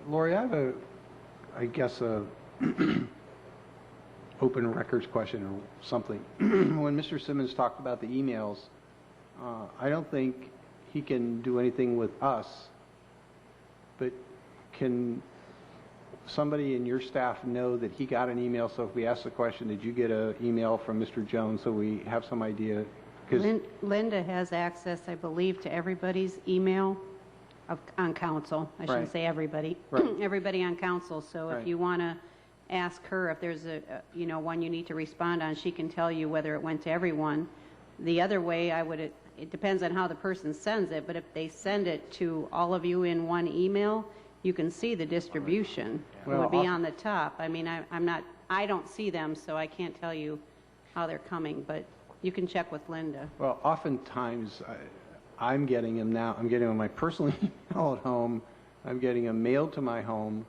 Lori, I have I guess a open records question or something. When Mr. Simmons talked about the emails, I don't think he can do anything with us, but can somebody in your staff know that he got an email? So if we ask the question, did you get an email from Mr. Jones, so we have some idea? Linda has access, I believe, to everybody's email on council. I shouldn't say everybody. Right. Everybody on council. So if you want to ask her if there's a one you need to respond on, she can tell you whether it went to everyone. The other way, it depends on how the person sends it, but if they send it to all of you in one email, you can see the distribution. Well, it would be on the top. I mean, I don't see them, so I can't tell you how they're coming, but you can check with Linda. Well, oftentimes I'm getting them now. I'm getting them on my personal email at home. I'm getting them mailed to my home.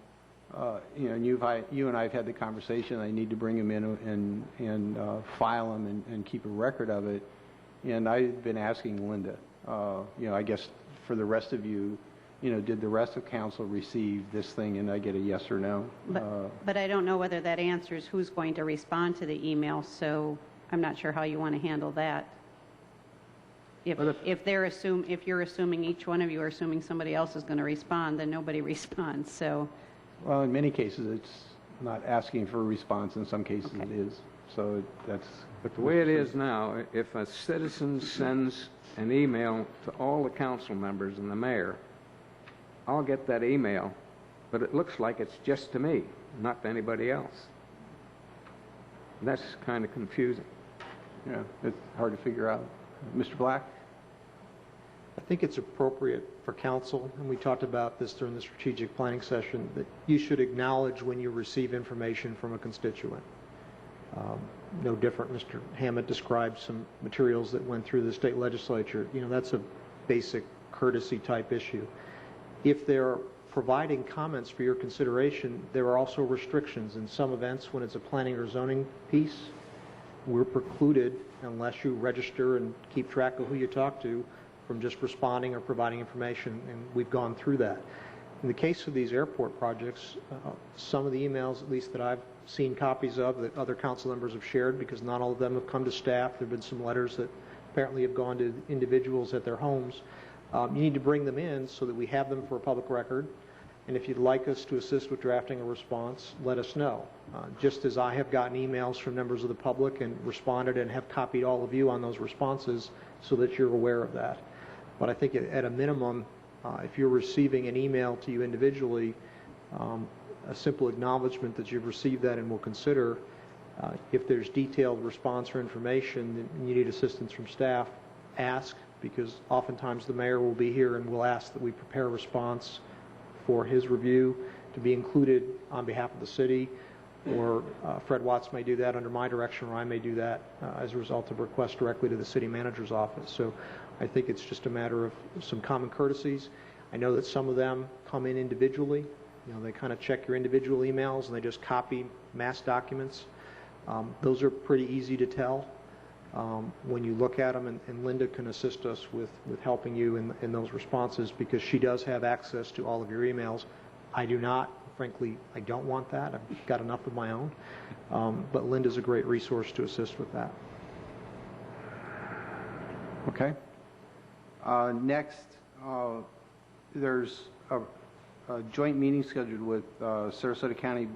And you and I have had the conversation. I need to bring them in and file them and keep a record of it. And I've been asking Linda, I guess for the rest of you, did the rest of council receive this thing? And I get a yes or no. But I don't know whether that answers who's going to respond to the email, so I'm not sure how you want to handle that. If you're assuming each one of you are assuming somebody else is going to respond, then nobody responds. So, well, in many cases, it's not asking for a response. In some cases, okay. It is. So that's. But the way it is now, if a citizen sends an email to all the council members and the mayor, I'll get that email, but it looks like it's just to me, not to anybody else. That's kind of confusing. Yeah, it's hard to figure out. Mr. Black? I think it's appropriate for council, and we talked about this during the strategic planning session, that you should acknowledge when you receive information from a constituent. No different. Mr. Hammett described some materials that went through the state legislature. That's a basic courtesy type issue. If they're providing comments for your consideration, there are also restrictions. In some events, when it's a planning or zoning piece, we're precluded, unless you register and keep track of who you talk to, from just responding or providing information, and we've gone through that. In the case of these airport projects, some of the emails, at least that I've seen copies of, that other council members have shared, because not all of them have come to staff. There have been some letters that apparently have gone to individuals at their homes. You need to bring them in so that we have them for a public record. And if you'd like us to assist with drafting a response, let us know. Just as I have gotten emails from members of the public and responded and have copied all of you on those responses so that you're aware of that. But I think at a minimum, if you're receiving an email to you individually, a simple acknowledgement that you've received that and will consider. If there's detailed response or information and you need assistance from staff, ask, because oftentimes the mayor will be here and will ask that we prepare a response for his review to be included on behalf of the city, or Fred Watts may do that under my direction, or I may do that as a result of request directly to the city manager's office. So I think it's just a matter of some common courtesies. I know that some of them come in individually. They kind of check your individual emails and they just copy mass documents. Those are pretty easy to tell when you look at them, and Linda can assist us with helping you in those responses, because she does have access to all of your emails. I do not. Frankly, I don't want that. I've got enough of my own. But Linda's a great resource to assist with that. Okay. Next, there's a joint meeting scheduled with Sarasota County